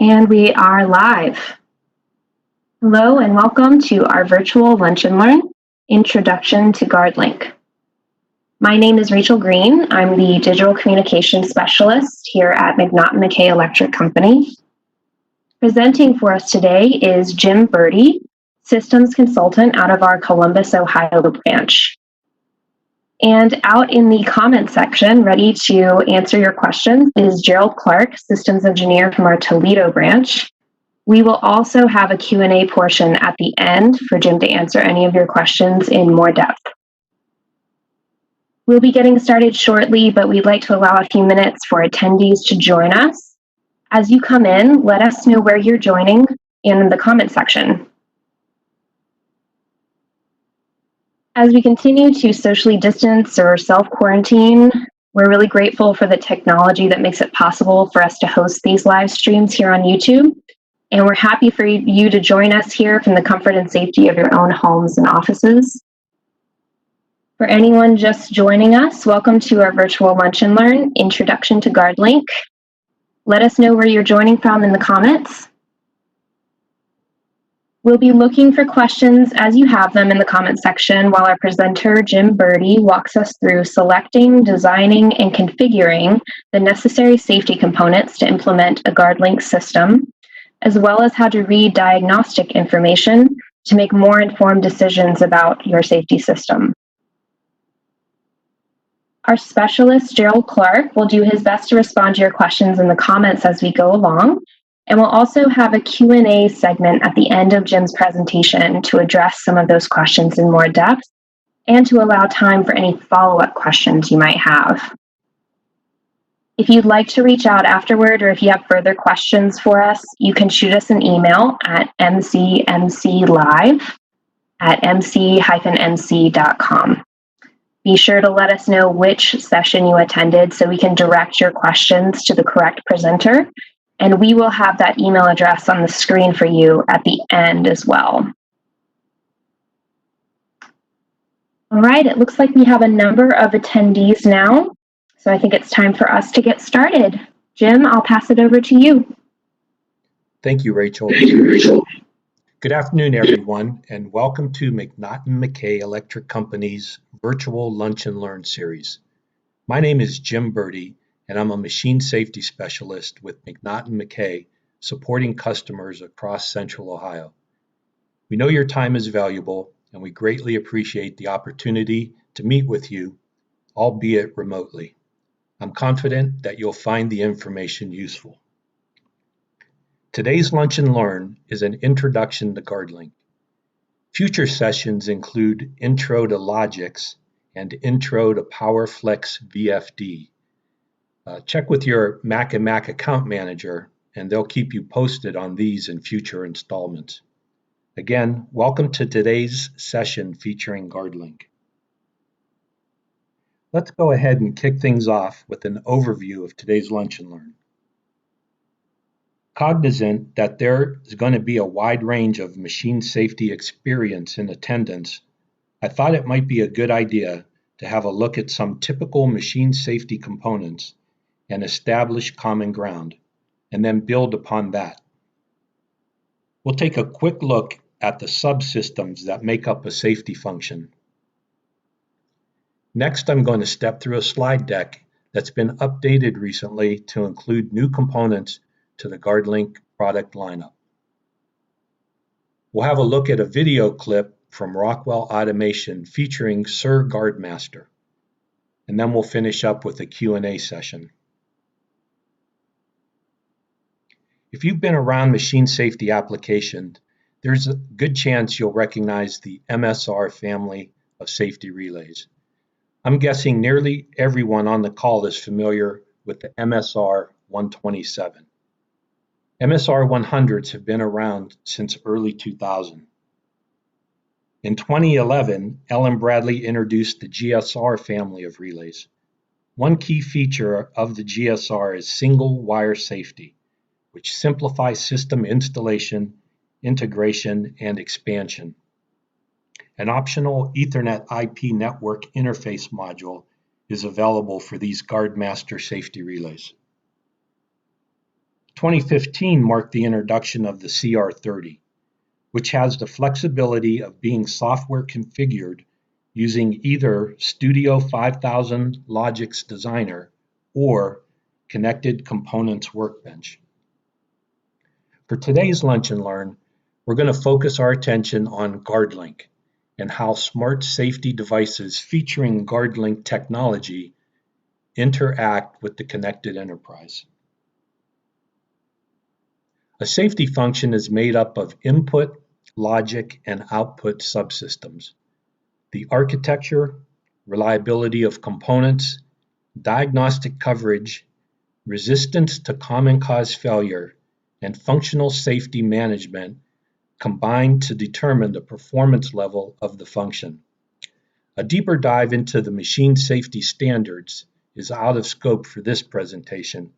And we are live. Hello and welcome to our virtual Lunch and Learn Introduction to GuardLink. My name is Rachel Green. I'm the Digital Communications Specialist here at McNaughton-McKay Electric Company. Presenting for us today is Jim Birdie, Systems Consultant out of our Columbus, Ohio branch. And out in the comment section, ready to answer your questions, is Gerald Clark, Systems Engineer from our Toledo branch. We will also have a Q&A portion at the end for Jim to answer any of your questions in more depth. We'll be getting started shortly, but we'd like to allow a few minutes for attendees to join us. As you come in, let us know where you're joining in the comment section. As we continue to socially distance or self-quarantine, we're really grateful for the technology that makes it possible for us to host these live streams here on YouTube. And we're happy for you to join us here from the comfort and safety of your own homes and offices. For anyone just joining us, welcome to our virtual Lunch and Learn Introduction to GuardLink. Let us know where you're joining from in the comments. We'll be looking for questions as you have them in the comment section while our presenter, Jim Birdie, walks us through selecting, designing, and configuring the necessary safety components to implement a GuardLink system, as well as how to read diagnostic information to make more informed decisions about your safety system. Our specialist, Gerald Clark, will do his best to respond to your questions in the comments as we go along. And we'll also have a Q&A segment at the end of Jim's presentation to address some of those questions in more depth and to allow time for any follow-up questions you might have. If you'd like to reach out afterward or if you have further questions for us, you can shoot us an email at mcmclive@mc-nc.com. Be sure to let us know which session you attended so we can direct your questions to the correct presenter. And we will have that email address on the screen for you at the end as well. All right, it looks like we have a number of attendees now. So I think it's time for us to get started. Jim, I'll pass it over to you. Thank you, Rachel. Good afternoon, everyone, and welcome to McNaughton-McKay Electric Company's virtual Lunch and Learn series. My name is Jim Birdie, and I'm a machine safety specialist with McNaughton-McKay, supporting customers across Central Ohio. We know your time is valuable, and we greatly appreciate the opportunity to meet with you, albeit remotely. I'm confident that you'll find the information useful. Today's Lunch and Learn is an introduction to GuardLink. Future sessions include Intro to Logix and Intro to PowerFlex VFD. Check with your Mac and Mac account manager, and they'll keep you posted on these in future installments. Again, welcome to today's session featuring GuardLink. Let's go ahead and kick things off with an overview of today's Lunch and Learn. Cognizant that there is going to be a wide range of machine safety experience in attendance, I thought it might be a good idea to have a look at some typical machine safety components and establish common ground, and then build upon that. We'll take a quick look at the subsystems that make up a safety function. Next, I'm going to step through a slide deck that's been updated recently to include new components to the GuardLink product lineup. We'll have a look at a video clip from Rockwell Automation featuring Sir Guardmaster, and then we'll finish up with a Q&A session. If you've been around machine safety applications, there's a good chance you'll recognize the MSR family of safety relays. I'm guessing nearly everyone on the call is familiar with the MSR 127. MSR 100s have been around since early 2000. In 2011, Ellen Bradley introduced the GSR family of relays. One key feature of the GSR is single wire safety, which simplifies system installation, integration, and expansion. An optional Ethernet IP network interface module is available for these Guardmaster safety relays. 2015 marked the introduction of the CR30, which has the flexibility of being software configured using either Studio 5000 Logix Designer or Connected Components Workbench. For today's Lunch and Learn, we're going to focus our attention on GuardLink and how smart safety devices featuring GuardLink technology interact with the connected enterprise. A safety function is made up of input, logic, and output subsystems. The architecture, reliability of components, diagnostic coverage, resistance to common cause failure, and functional safety management combine to determine the performance level of the function. A deeper dive into the machine safety standards is out of scope for this presentation,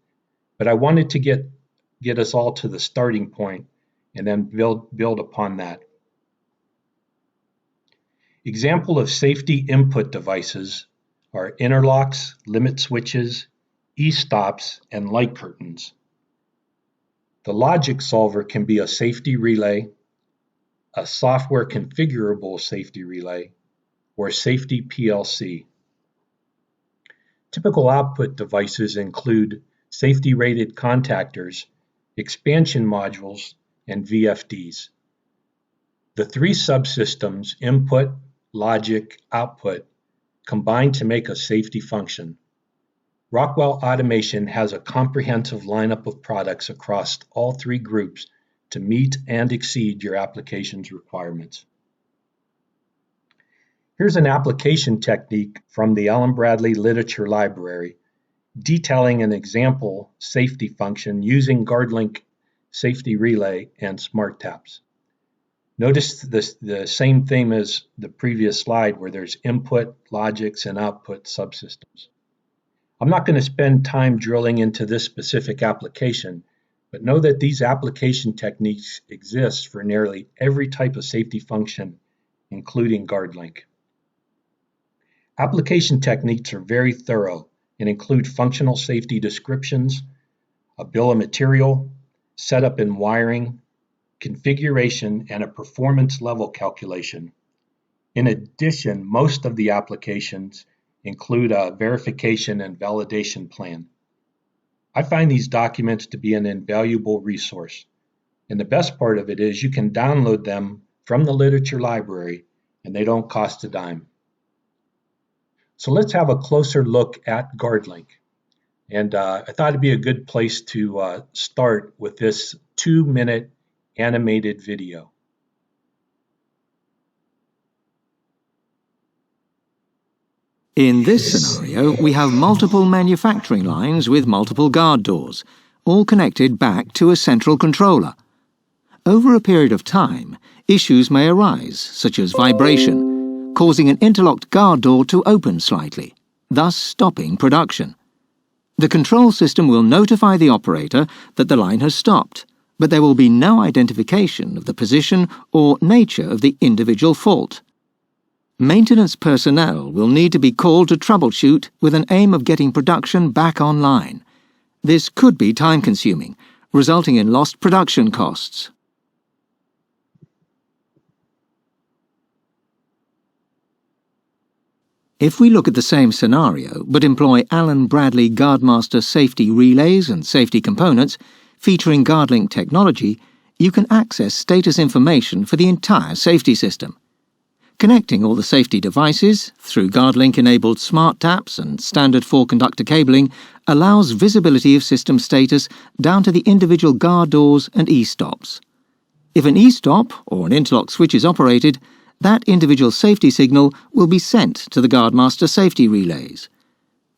but I wanted to get us all to the starting point and then build upon that. Example of safety input devices are interlocks, limit switches, e-stops, and light curtains. The logic solver can be a safety relay, a software configurable safety relay, or safety PLC. Typical output devices include safety-rated contactors, expansion modules, and VFDs. The three subsystems, input, logic, output, combine to make a safety function. Rockwell Automation has a comprehensive lineup of products across all three groups to meet and exceed your application's requirements. Here's an application technique from the Allen Bradley Literature Library detailing an example safety function using GuardLink Safety Relay and Smart Taps. Notice the same theme as the previous slide where there's input, logics, and output subsystems. I'm not going to spend time drilling into this specific application, but know that these application techniques exist for nearly every type of safety function, including GuardLink. Application techniques are very thorough and include functional safety descriptions, a bill of material, setup and wiring, configuration, and a performance level calculation. In addition, most of the applications include a verification and validation plan. I find these documents to be an invaluable resource, and the best part of it is you can download them from the literature library and they don't cost a dime. So let's have a closer look at GuardLink. And I thought it'd be a good place to start with this 2-minute animated video. In this scenario, we have multiple manufacturing lines with multiple guard doors, all connected back to a central controller. Over a period of time, issues may arise, such as vibration, causing an interlocked guard door to open slightly, thus stopping production. The control system will notify the operator that the line has stopped, but there will be no identification of the position or nature of the individual fault. Maintenance personnel will need to be called to troubleshoot with an aim of getting production back online. This could be time-consuming, resulting in lost production costs. If we look at the same scenario but employ Allen Bradley Guardmaster safety relays and safety components featuring GuardLink technology, you can access status information for the entire safety system. Connecting all the safety devices through GuardLink-enabled smart taps and standard 4-conductor cabling allows visibility of system status down to the individual guard doors and e-stops. If an e-stop or an interlock switch is operated, that individual safety signal will be sent to the Guardmaster safety relays.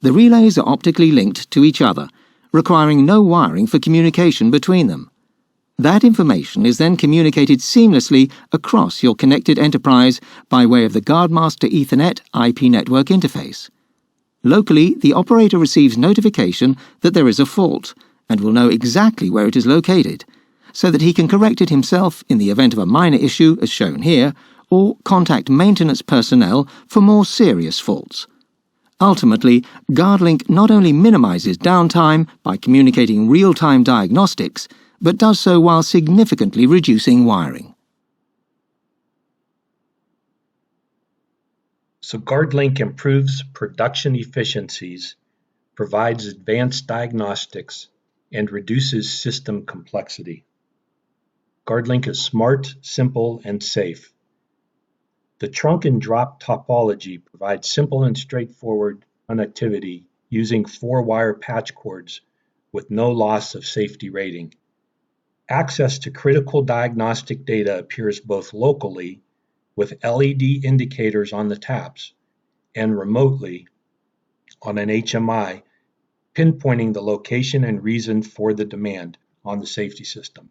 The relays are optically linked to each other, requiring no wiring for communication between them. That information is then communicated seamlessly across your connected enterprise by way of the Guardmaster Ethernet IP network interface. Locally, the operator receives notification that there is a fault and will know exactly where it is located, so that he can correct it himself in the event of a minor issue, as shown here, or contact maintenance personnel for more serious faults. Ultimately, GuardLink not only minimizes downtime by communicating real-time diagnostics, but does so while significantly reducing wiring. So GuardLink improves production efficiencies, provides advanced diagnostics, and reduces system complexity. GuardLink is smart, simple, and safe. The trunk and drop topology provides simple and straightforward connectivity using 4-wire patch cords with no loss of safety rating. Access to critical diagnostic data appears both locally with LED indicators on the taps and remotely on an HMI, pinpointing the location and reason for the demand on the safety system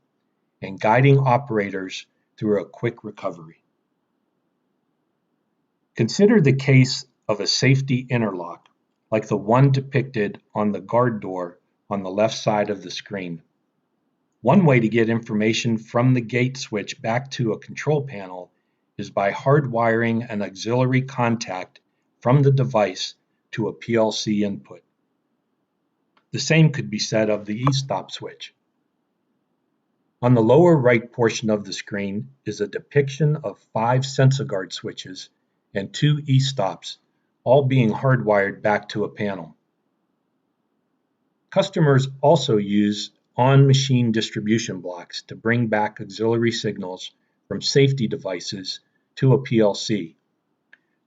and guiding operators through a quick recovery. Consider the case of a safety interlock, like the one depicted on the guard door on the left side of the screen. One way to get information from the gate switch back to a control panel is by hardwiring an auxiliary contact from the device to a PLC input. The same could be said of the e-stop switch. On the lower right portion of the screen is a depiction of 5 SensaGuard switches and 2 e-stops, all being hardwired back to a panel. Customers also use on-machine distribution blocks to bring back auxiliary signals from safety devices to a PLC.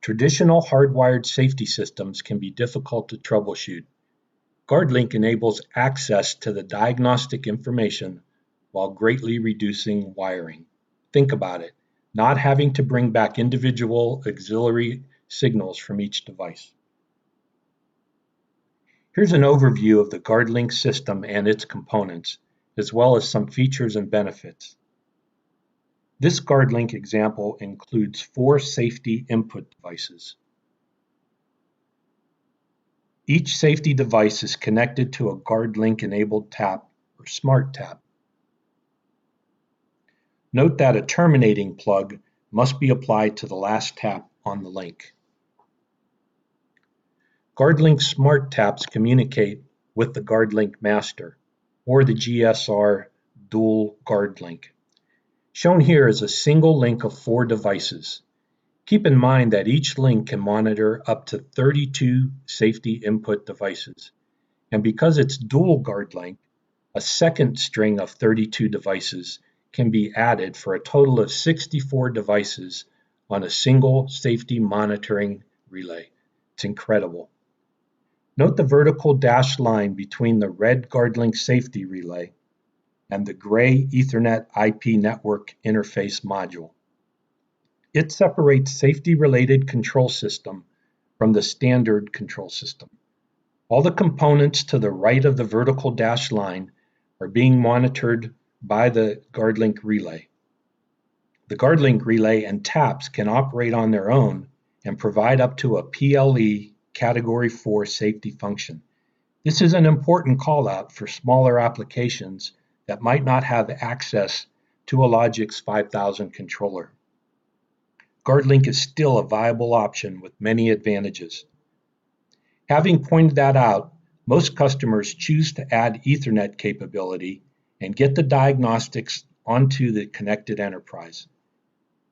Traditional hardwired safety systems can be difficult to troubleshoot. GuardLink enables access to the diagnostic information while greatly reducing wiring. Think about it, not having to bring back individual auxiliary signals from each device. Here's an overview of the GuardLink system and its components, as well as some features and benefits. This GuardLink example includes 4 safety input devices. Each safety device is connected to a GuardLink-enabled tap or smart tap. Note that a terminating plug must be applied to the last tap on the link. GuardLink smart taps communicate with the Guardmaster or the GSR dual GuardLink. Shown here is a single link of 4 devices. Keep in mind that each link can monitor up to 32 safety input devices. And because it's dual GuardLink, a second string of 32 devices can be added for a total of 64 devices on a single safety monitoring relay. It's incredible. Note the vertical dashed line between the red GuardLink safety relay and the gray Ethernet IP network interface module. It separates safety-related control system from the standard control system. All the components to the right of the vertical dashed line are being monitored by the GuardLink relay. The GuardLink relay and taps can operate on their own and provide up to a PLE Category 4 safety function. This is an important call-out for smaller applications that might not have access to a Logix 5000 controller. GuardLink is still a viable option with many advantages. Having pointed that out, most customers choose to add Ethernet capability and get the diagnostics onto the connected enterprise.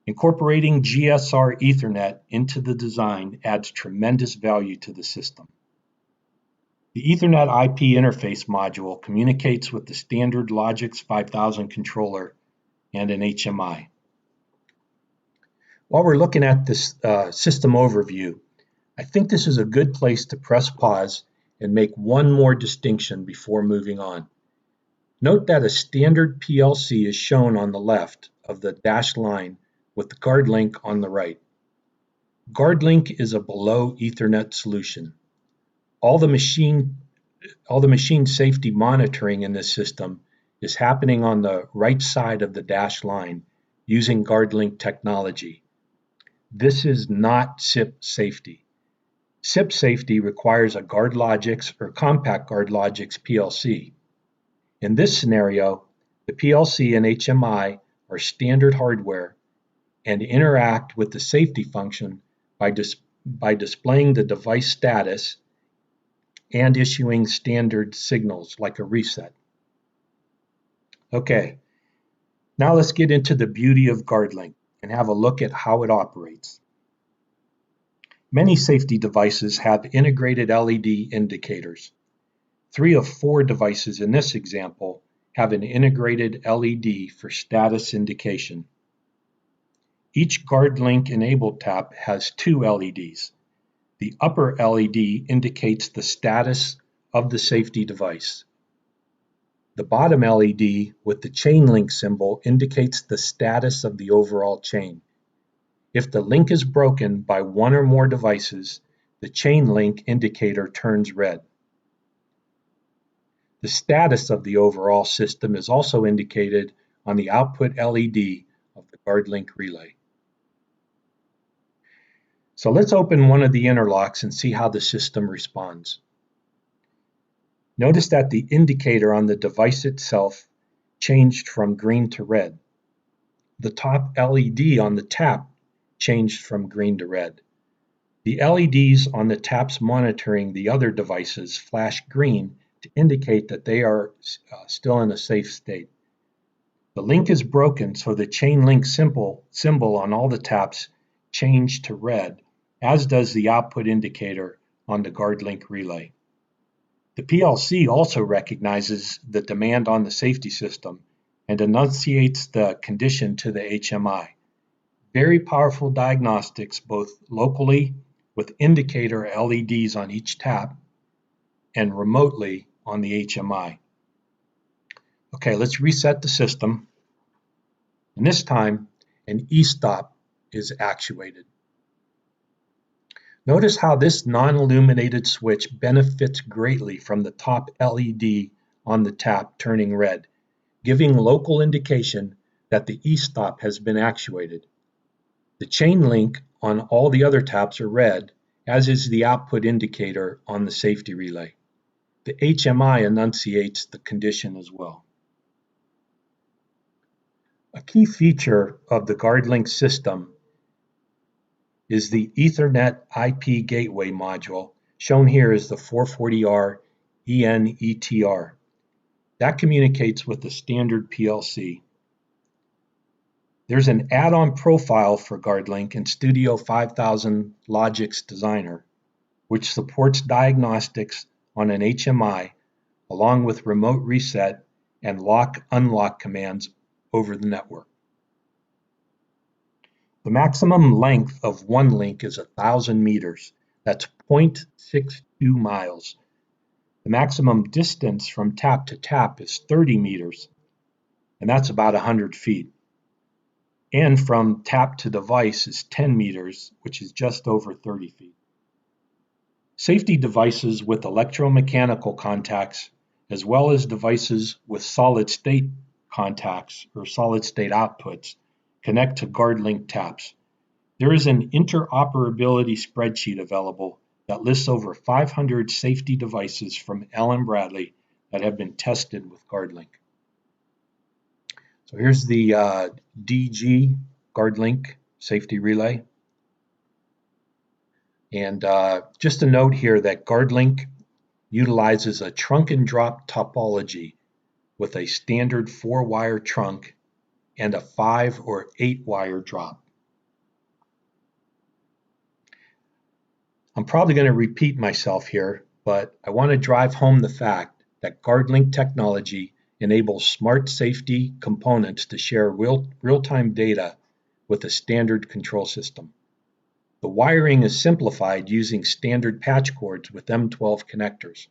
Incorporating GSR Ethernet into the design adds tremendous value to the system. The Ethernet IP interface module communicates with the standard Logix 5000 controller and an HMI. While we're looking at this system overview, I think this is a good place to press pause and make one more distinction before moving on. Note that a standard PLC is shown on the left of the dashed line with the GuardLink on the right. GuardLink is a below Ethernet solution. All the machine safety monitoring in this system is happening on the right side of the dashed line using GuardLink technology. This is not SIP safety. SIP safety requires a GuardLogix or compact GuardLogix PLC. In this scenario, the PLC and HMI are standard hardware and interact with the safety function by by displaying the device status and issuing standard signals like a reset. Okay, now let's get into the beauty of GuardLink and have a look at how it operates. Many safety devices have integrated LED indicators. 3 of 4 devices in this example have an integrated LED for status indication. Each GuardLink enabled tap has 2 LEDs. The upper LED indicates the status of the safety device. The bottom LED with the chain link symbol indicates the status of the overall chain. If the link is broken by 1 or more devices, the chain link indicator turns red. The status of the overall system is also indicated on the output LED of the GuardLink relay. So let's open one of the interlocks and see how the system responds. Notice that the indicator on the device itself changed from green to red. The top LED on the tap changed from green to red. The LEDs on the taps monitoring the other devices flash green to indicate that they are still in a safe state. The link is broken, so the chain link symbol on all the taps changed to red, as does the output indicator on the GuardLink relay. The PLC also recognizes the demand on the safety system and enunciates the condition to the HMI. Very powerful diagnostics both locally with indicator LEDs on each tap and remotely on the HMI. Okay, let's reset the system. And this time, an e-stop is actuated. Notice how this non-illuminated switch benefits greatly from the top LED on the tap turning red, giving local indication that the e-stop has been actuated. The chain link on all the other taps are red, as is the output indicator on the safety relay. The HMI enunciates the condition as well. A key feature of the GuardLink system is the Ethernet IP gateway module, shown here as the 440R ENETR. That communicates with the standard PLC. There's an add-on profile for GuardLink in Studio 5000 Logix Designer, which supports diagnostics on an HMI along with remote reset and lock-unlock commands over the network. The maximum length of one link is 1,000 meters. That's 0.62 miles. The maximum distance from tap to tap is 30 meters, and that's about 100 feet. And from tap to device is 10 meters, which is just over 30 feet. Safety devices with electromechanical contacts, as well as devices with solid-state contacts or solid-state outputs, connect to GuardLink taps. There is an interoperability spreadsheet available that lists over 500 safety devices from Allen Bradley that have been tested with GuardLink. So here's the DG GuardLink safety relay. And just a note here that GuardLink utilizes a trunk and drop topology with a standard 4-wire trunk and a 5 or 8-wire drop. I'm probably going to repeat myself here, but I want to drive home the fact that GuardLink technology enables smart safety components to share real-time data with a standard control system. The wiring is simplified using standard patch cords with M12 connectors.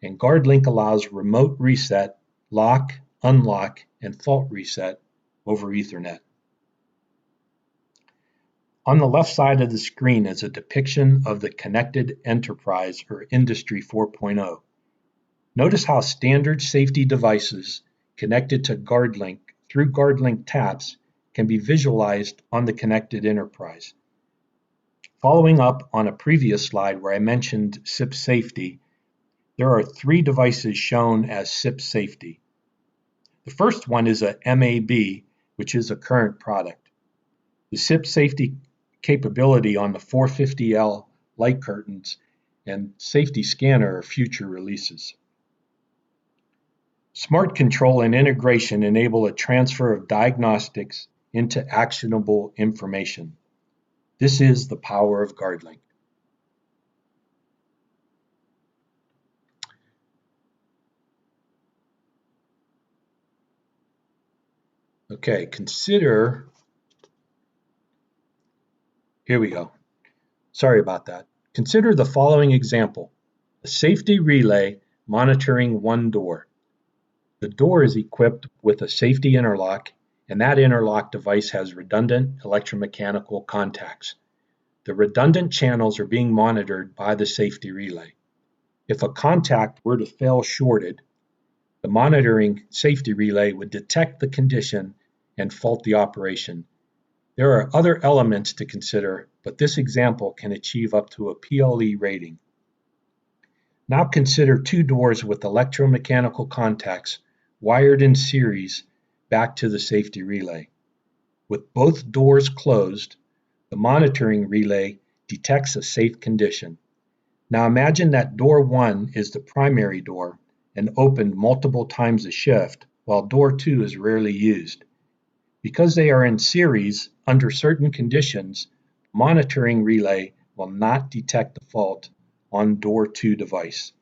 And GuardLink allows remote reset, lock, unlock, and fault reset over Ethernet. On the left side of the screen is a depiction of the connected enterprise or Industry 4.0. Notice how standard safety devices connected to GuardLink through GuardLink taps can be visualized on the connected enterprise. Following up on a previous slide where I mentioned SIP safety, there are 3 devices shown as SIP safety. The first one is a MAB, which is a current product. The SIP safety capability on the 450L light curtains and safety scanner are future releases. Smart control and integration enable a transfer of diagnostics into actionable information. This is the power of GuardLink. Okay, here we go. Sorry about that. Consider the following example: a safety relay monitoring one door. The door is equipped with a safety interlock, and that interlock device has redundant electromechanical contacts. The redundant channels are being monitored by the safety relay. If a contact were to fail shorted, the monitoring safety relay would detect the condition and fault the operation. There are other elements to consider, but this example can achieve up to a PLE rating. Now consider two doors with electromechanical contacts wired in series back to the safety relay. With both doors closed, the monitoring relay detects a safe condition. Now imagine that door 1 is the primary door and opened multiple times a shift, while door 2 is rarely used. Because they are in series, under certain conditions, the monitoring relay will not detect the fault on door 2 device.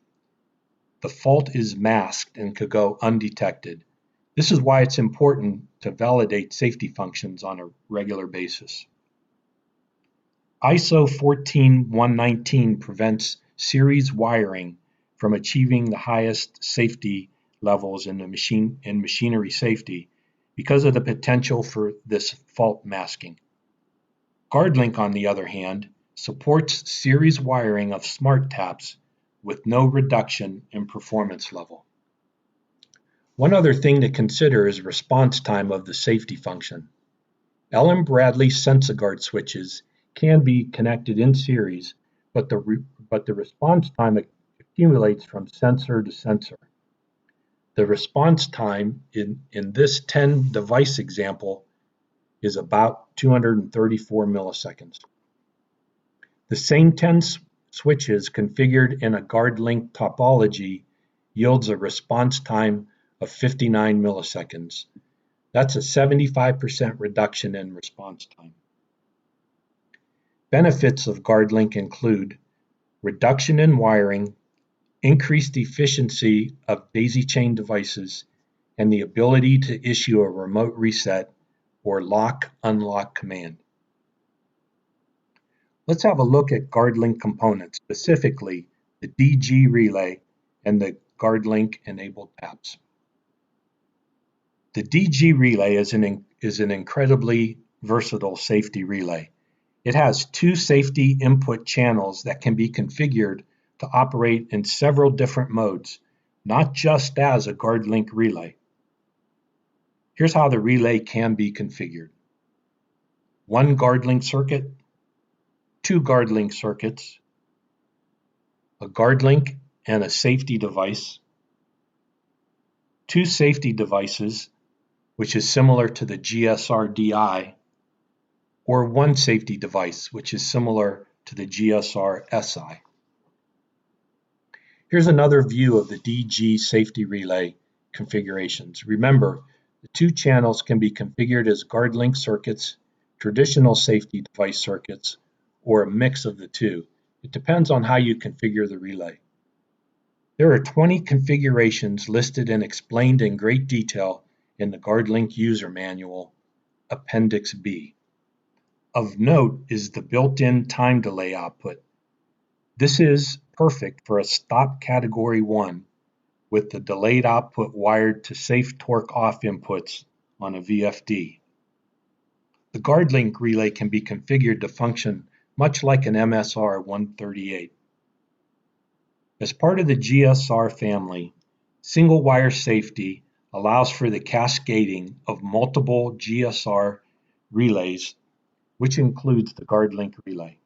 The fault is masked and could go undetected. This is why it's important to validate safety functions on a regular basis. ISO 14119 prevents series wiring from achieving the highest safety levels in machinery safety because of the potential for this fault masking. GuardLink, on the other hand, supports series wiring of smart taps with no reduction in performance level. One other thing to consider is response time of the safety function. Allen Bradley SensaGuard switches can be connected in series, but the response time accumulates from sensor to sensor. The response time in this 10 device example is about 234 milliseconds. The same 10 switches configured in a GuardLink topology yields a response time of 59 milliseconds. That's a 75% reduction in response time. Benefits of GuardLink include reduction in wiring, increased efficiency of daisy chain devices, and the ability to issue a remote reset or lock-unlock command. Let's have a look at GuardLink components, specifically the DG relay and the GuardLink enabled taps. The DG relay is an incredibly versatile safety relay. It has two safety input channels that can be configured to operate in several different modes, not just as a GuardLink relay. Here's how the relay can be configured. One GuardLink circuit, two GuardLink circuits, a GuardLink and a safety device, two safety devices, which is similar to the GSR DI, or one safety device, which is similar to the GSR SI. Here's another view of the DG safety relay configurations. Remember, the two channels can be configured as GuardLink circuits, traditional safety device circuits, or a mix of the two. It depends on how you configure the relay. There are 20 configurations listed and explained in great detail in the GuardLink User Manual, Appendix B. Of note is the built-in time delay output. This is perfect for a stop category 1 with the delayed output wired to safe torque off inputs on a VFD. The GuardLink relay can be configured to function much like an MSR 138. As part of the GSR family, single wire safety allows for the cascading of multiple GSR relays, which includes the GuardLink relay.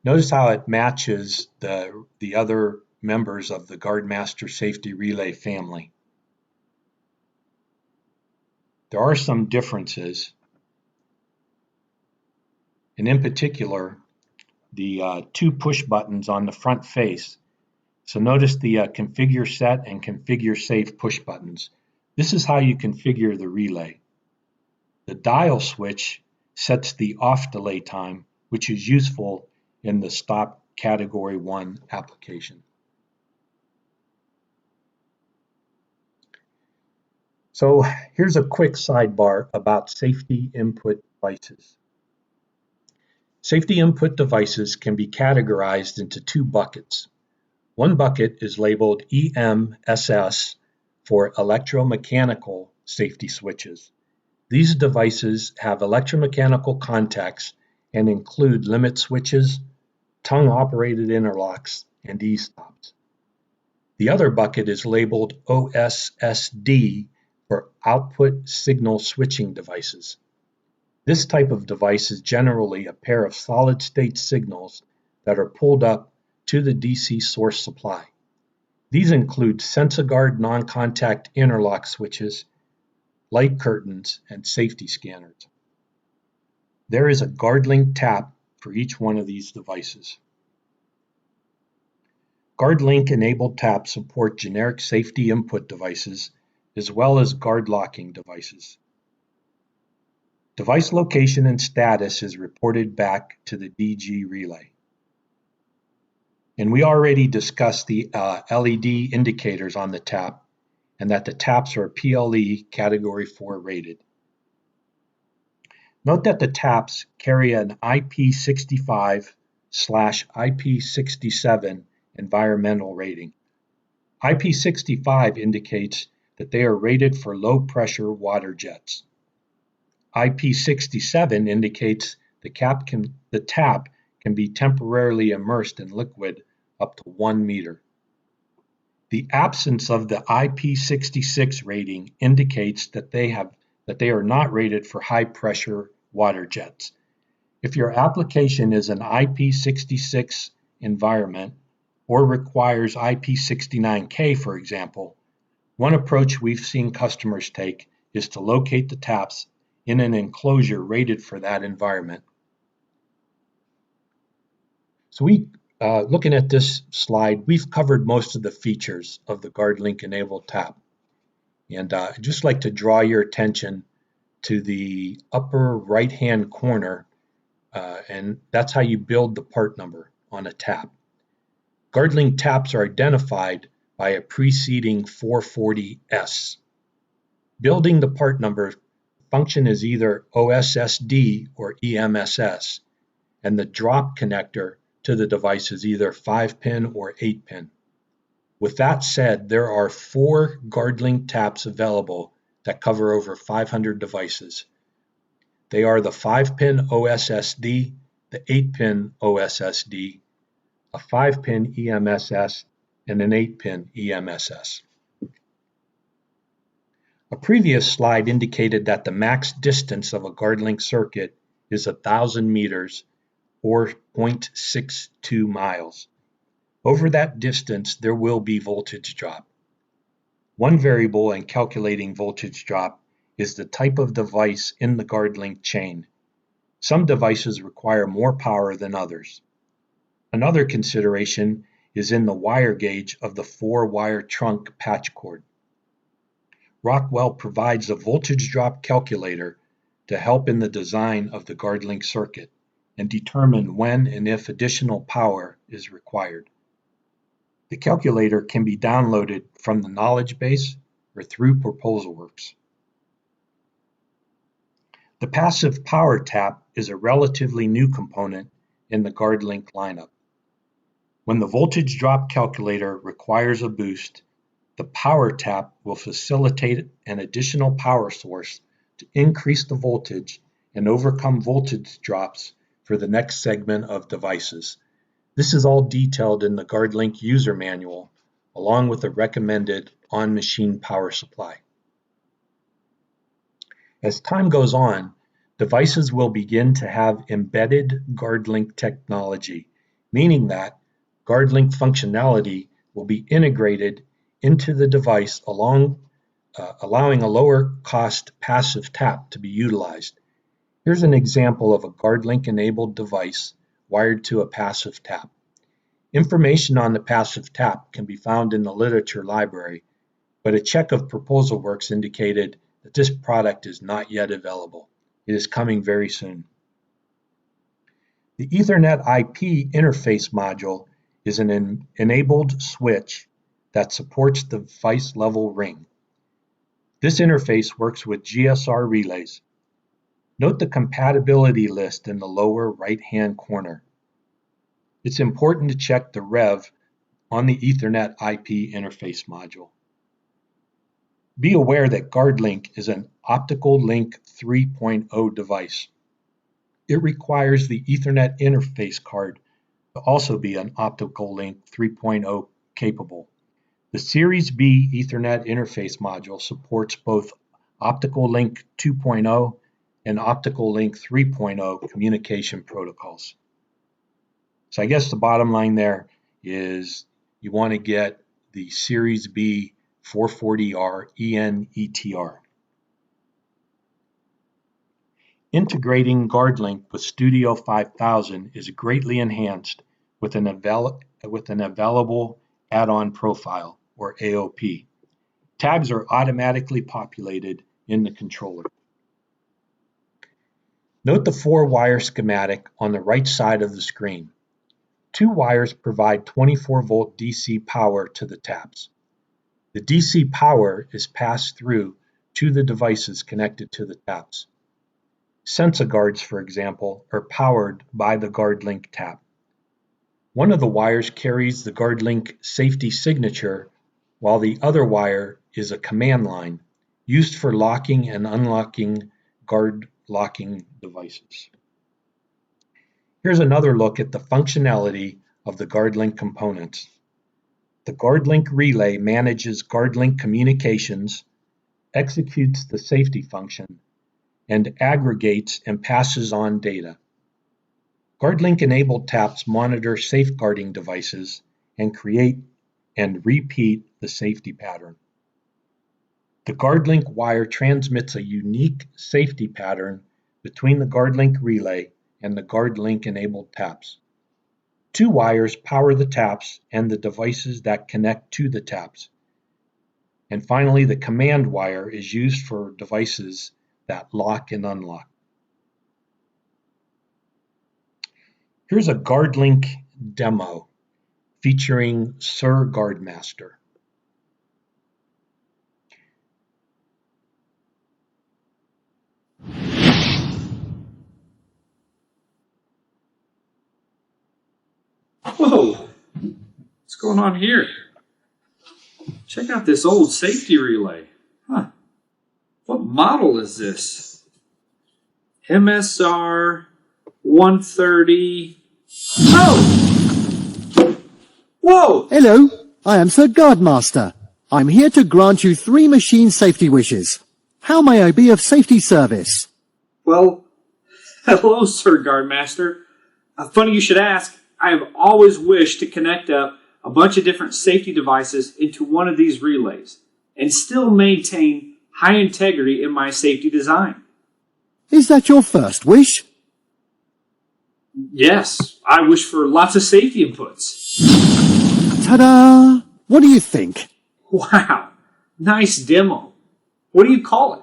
Notice how it matches the other members of the Guardmaster safety relay family. There are some differences, and in particular, the two push buttons on the front face. So notice the configure set and configure save push buttons. This is how you configure the relay. The dial switch sets the off delay time, which is useful in the stop category 1 application. So here's a quick sidebar about safety input devices. Safety input devices can be categorized into two buckets. One bucket is labeled EMSS for electromechanical safety switches. These devices have electromechanical contacts and include limit switches, tongue-operated interlocks, and e-stops. The other bucket is labeled OSSD for output signal switching devices. This type of device is generally a pair of solid-state signals that are pulled up to the DC source supply. These include SensaGuard non-contact interlock switches, light curtains, and safety scanners. There is a GuardLink Tap for each one of these devices. GuardLink enabled taps support generic safety input devices as well as guard locking devices. Device location and status is reported back to the DG relay. And we already discussed the LED indicators on the tap and that the taps are PLE Category 4 rated. Note that the taps carry an IP65/IP67 environmental rating. IP65 indicates that they are rated for low pressure water jets. IP67 indicates the tap can be temporarily immersed in liquid up to 1 meter. The absence of the IP66 rating indicates that they are not rated for high pressure water jets. If your application is an IP66 environment or requires IP69K, for example, one approach we've seen customers take is to locate the taps in an enclosure rated for that environment. So looking at this slide, we've covered most of the features of the GuardLink enabled tap. And I'd just like to draw your attention to the upper right-hand corner, and that's how you build the part number on a tap. GuardLink taps are identified by a preceding 440S. Building the part number function is either OSSD or EMSS, and the drop connector to the device is either 5-pin or 8-pin. With that said, there are 4 GuardLink taps available that cover over 500 devices. They are the 5-pin OSSD, the 8-pin OSSD, a 5-pin EMSS, and an 8-pin EMSS. A previous slide indicated that the max distance of a GuardLink circuit is 1,000 meters or 0.62 miles. Over that distance, there will be voltage drop. One variable in calculating voltage drop is the type of device in the GuardLink chain. Some devices require more power than others. Another consideration is in the wire gauge of the 4-wire trunk patch cord. Rockwell provides a voltage drop calculator to help in the design of the GuardLink circuit and determine when and if additional power is required. The calculator can be downloaded from the knowledge base or through ProposalWorks. The passive power tap is a relatively new component in the GuardLink lineup. When the voltage drop calculator requires a boost, the power tap will facilitate an additional power source to increase the voltage and overcome voltage drops for the next segment of devices. This is all detailed in the GuardLink user manual, along with a recommended on-machine power supply. As time goes on, devices will begin to have embedded GuardLink technology, meaning that GuardLink functionality will be integrated into the device along allowing a lower cost passive tap to be utilized. Here's an example of a GuardLink enabled device wired to a passive tap. Information on the passive tap can be found in the literature library, but a check of proposal works indicated that this product is not yet available. It is coming very soon. The Ethernet IP interface module is an enabled switch that supports the device level ring. This interface works with GSR relays. Note the compatibility list in the lower right-hand corner. It's important to check the rev on the Ethernet IP interface module. Be aware that GuardLink is an OpticalLink 3.0 device. It requires the Ethernet interface card to also be an OpticalLink 3.0 capable. The Series B Ethernet interface module supports both OpticalLink 2.0 and OpticalLink 3.0 communication protocols. So I guess the bottom line there is you want to get the Series B 440R EN-ETR. Integrating GuardLink with Studio 5000 is greatly enhanced with an available add-on profile, or AOP. Tags are automatically populated in the controller. Note the 4-wire schematic on the right side of the screen. 2 wires provide 24-volt DC power to the taps. The DC power is passed through to the devices connected to the taps. SensaGuards, for example, are powered by the GuardLink Tap. One of the wires carries the GuardLink safety signature, while the other wire is a command line used for locking and unlocking guard locking devices. Here's another look at the functionality of the GuardLink components. The GuardLink relay manages GuardLink communications, executes the safety function, and aggregates and passes on data. GuardLink-enabled taps monitor safeguarding devices and create and repeat the safety pattern. The GuardLink wire transmits a unique safety pattern between the GuardLink relay and the GuardLink-enabled taps. 2 wires power the taps and the devices that connect to the taps. And finally, the command wire is used for devices that lock and unlock. Here's a GuardLink demo featuring Sir Guardmaster. Whoa, what's going on here? Check out this old safety relay. Huh. What model is this? MSR 130. Oh! Whoa! Hello, I am Sir Guardmaster. I'm here to grant you 3 machine safety wishes. How may I be of safety service? Well, hello, Sir Guardmaster. Funny you should ask. I have always wished to connect up a bunch of different safety devices into one of these relays and still maintain high integrity in my safety design. Is that your first wish? Yes, I wish for lots of safety inputs. Ta-da! What do you think? Wow, nice demo. What do you call it?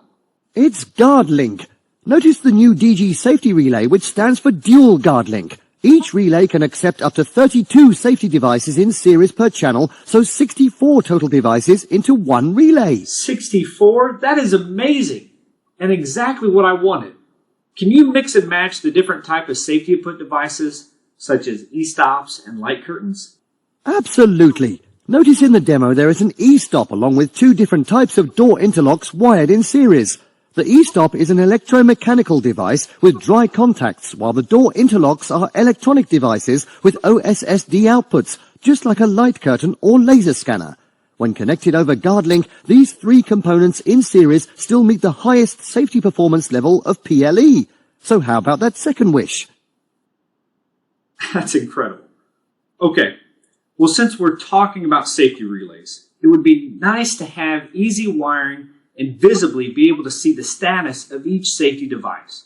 It's GuardLink. Notice the new DG safety relay, which stands for Dual GuardLink. Each relay can accept up to 32 safety devices in series per channel, so 64 total devices into one relay. 64? That is amazing, and exactly what I wanted. Can you mix and match the different type of safety input devices, such as e-stops and light curtains? Absolutely. Notice in the demo there is an e-stop along with 2 different types of door interlocks wired in series. The e-stop is an electromechanical device with dry contacts, while the door interlocks are electronic devices with OSSD outputs, just like a light curtain or laser scanner. When connected over GuardLink, these 3 components in series still meet the highest safety performance level of PLE. So how about that second wish? That's incredible. Okay, well, since we're talking about safety relays, it would be nice to have easy wiring and visibly be able to see the status of each safety device.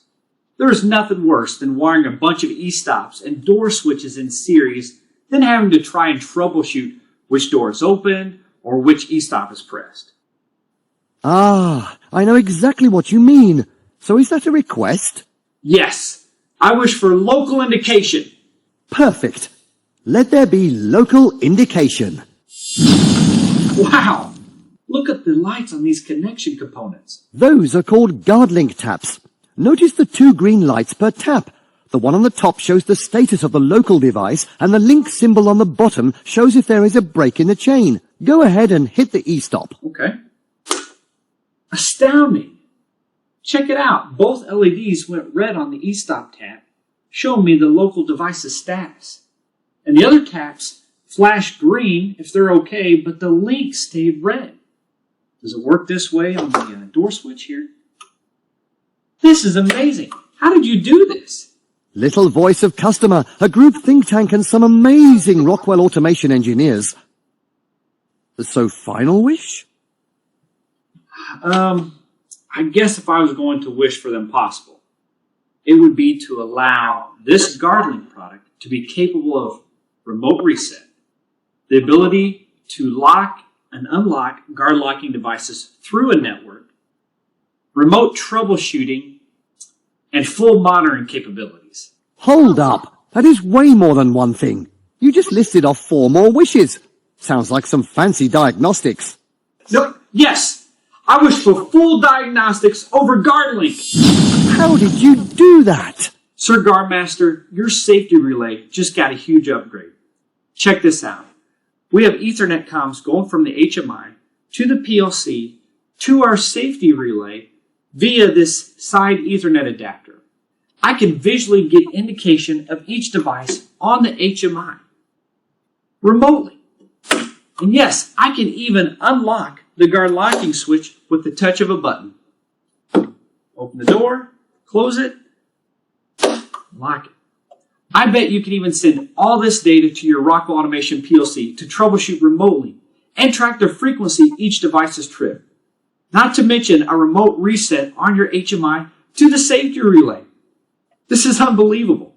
There is nothing worse than wiring a bunch of e-stops and door switches in series, then having to try and troubleshoot which door is open or which e-stop is pressed. Ah, I know exactly what you mean. So is that a request? Yes, I wish for local indication. Perfect. Let there be local indication. Wow! Look at the lights on these connection components. Those are called GuardLink taps. Notice the 2 green lights per tap. The one on the top shows the status of the local device, and the link symbol on the bottom shows if there is a break in the chain. Go ahead and hit the e-stop. Okay. Astounding! Check it out. Both LEDs went red on the e-stop tap, showing me the local device's status. And the other taps flash green if they're okay, but the link stayed red. Does it work this way on the door switch here? This is amazing. How did you do this? Little Voice of Customer, a group think tank and some amazing Rockwell Automation engineers. So final wish? I guess if I was going to wish for the impossible, it would be to allow this GuardLink product to be capable of remote reset, the ability to lock and unlock guard locking devices through a network, remote troubleshooting, and full monitoring capabilities. Hold up. That is way more than one thing. You just listed off 4 more wishes. Sounds like some fancy diagnostics. No, yes! I wish for full diagnostics over GuardLink. How did you do that? Sir Guardmaster, your safety relay just got a huge upgrade. Check this out. We have Ethernet comms going from the HMI to the PLC to our safety relay via this side Ethernet adapter. I can visually get indication of each device on the HMI remotely. And yes, I can even unlock the guard locking switch with the touch of a button. Open the door, close it, lock it. I bet you can even send all this data to your Rockwell Automation PLC to troubleshoot remotely and track the frequency each device is tripped. Not to mention a remote reset on your HMI to the safety relay. This is unbelievable.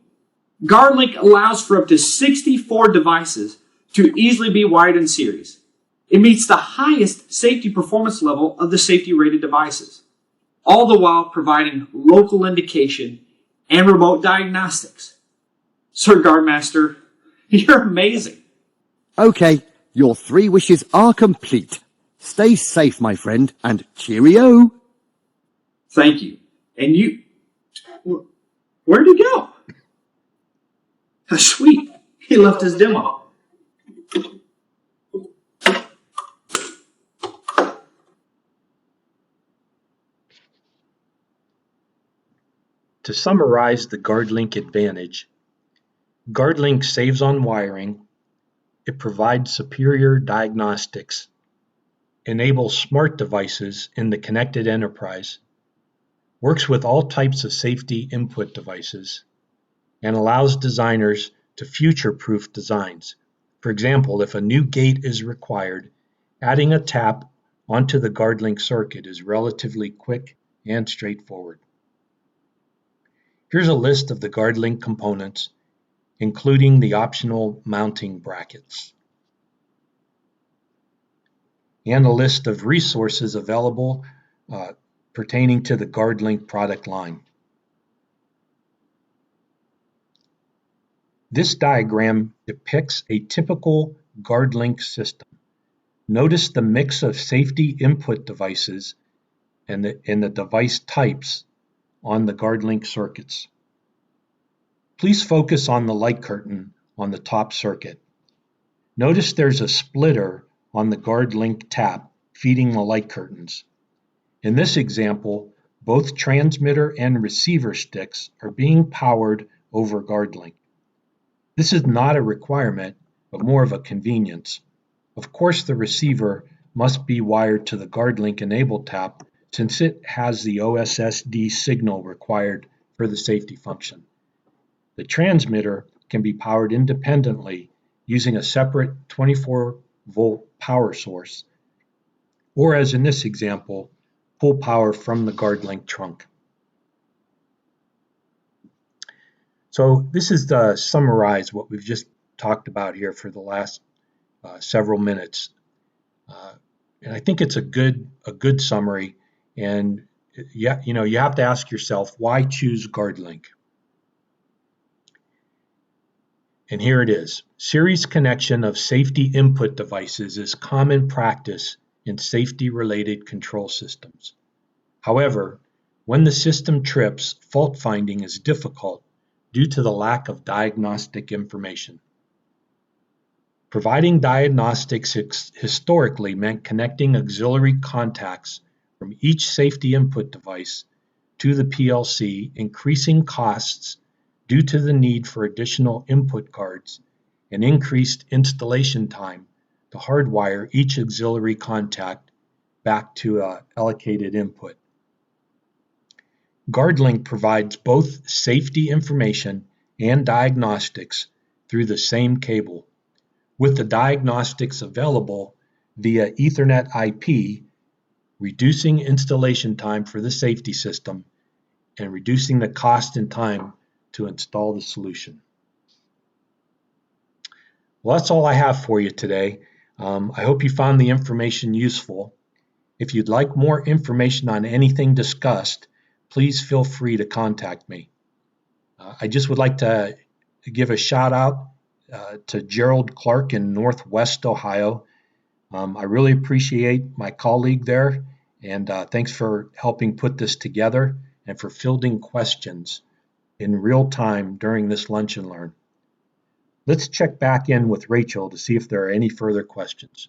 GuardLink allows for up to 64 devices to easily be wired in series. It meets the highest safety performance level of the safety rated devices, all the while providing local indication and remote diagnostics. Sir Guardmaster, you're amazing. Okay, your 3 wishes are complete. Stay safe, my friend, and cheerio. Thank you. And you, where'd he go? Sweet, he left his demo. To summarize the GuardLink advantage, GuardLink saves on wiring, it provides superior diagnostics, enables smart devices in the connected enterprise, works with all types of safety input devices, and allows designers to future-proof designs. For example, if a new gate is required, adding a tap onto the GuardLink circuit is relatively quick and straightforward. Here's a list of the GuardLink components, including the optional mounting brackets, and a list of resources available pertaining to the GuardLink product line. This diagram depicts a typical GuardLink system. Notice the mix of safety input devices and the device types on the GuardLink circuits. Please focus on the light curtain on the top circuit. Notice there's a splitter on the GuardLink tap feeding the light curtains. In this example, both transmitter and receiver sticks are being powered over GuardLink. This is not a requirement, but more of a convenience. Of course, the receiver must be wired to the GuardLink enabled tap since it has the OSSD signal required for the safety function. The transmitter can be powered independently using a separate 24-volt power source, or as in this example, pull power from the GuardLink trunk. So this is to summarize what we've just talked about here for the last several minutes. And I think it's a good summary. And yeah, you have to ask yourself, why choose GuardLink? And here it is. Series connection of safety input devices is common practice in safety-related control systems. However, when the system trips, fault finding is difficult due to the lack of diagnostic information. Providing diagnostics historically meant connecting auxiliary contacts from each safety input device to the PLC, increasing costs due to the need for additional input cards and increased installation time to hardwire each auxiliary contact back to an allocated input. GuardLink provides both safety information and diagnostics through the same cable, with the diagnostics available via Ethernet IP, reducing installation time for the safety system and reducing the cost and time to install the solution. Well, that's all I have for you today. I hope you found the information useful. If you'd like more information on anything discussed, please feel free to contact me. I just would like to give a shout out to Gerald Clark in Northwest Ohio. I really appreciate my colleague there, and thanks for helping put this together and for fielding questions in real time during this Lunch and Learn. Let's check back in with Rachel to see if there are any further questions.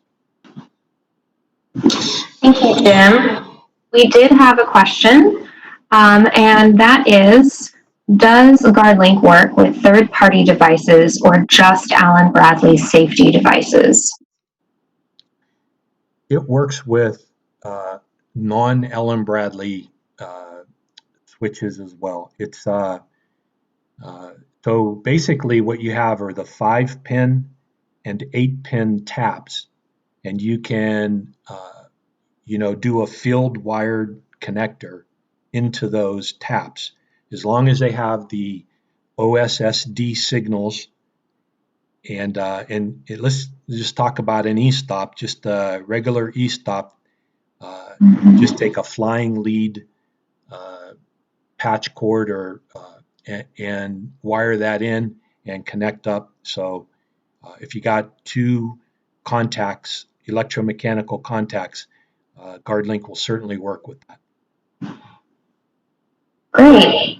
Thank you, Jim. We did have a question, and that is, does GuardLink work with third-party devices or just Allen Bradley safety devices? It works with non-Allen Bradley switches as well. It's so basically what you have are the 5-pin and 8-pin taps, and you can do a field wired connector into those taps as long as they have the OSSD signals. And let's just talk about an e-stop, just a regular e-stop. Just take a flying lead patch cord and wire that in and connect up. So if you got two contacts, electromechanical contacts, GuardLink will certainly work with that. Great.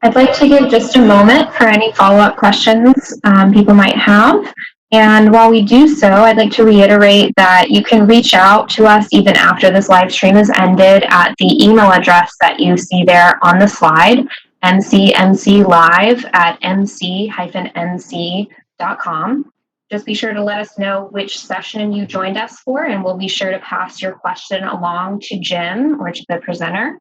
I'd like to give just a moment for any follow-up questions people might have. And while we do so, I'd like to reiterate that you can reach out to us even after this live stream has ended at the email address that you see there on the slide, mcmclive@mc-nc.com. Just be sure to let us know which session you joined us for, and we'll be sure to pass your question along to Jim or to the presenter.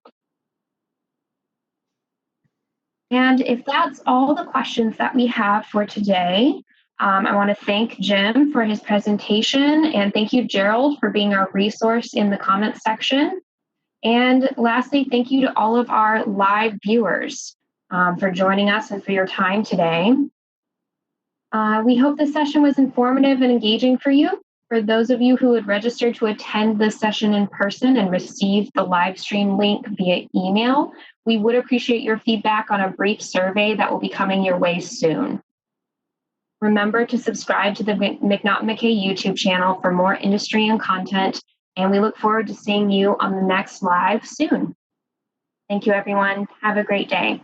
And if that's all the questions that we have for today, I want to thank Jim for his presentation, and thank you, Gerald, for being our resource in the comments section. And lastly, thank you to all of our live viewers for joining us and for your time today. We hope this session was informative and engaging for you. For those of you who had registered to attend this session in person and received the live stream link via email, we would appreciate your feedback on a brief survey that will be coming your way soon. Remember to subscribe to the McNaughton-McKay YouTube channel for more industry and content, and we look forward to seeing you on the next live soon. Thank you, everyone. Have a great day.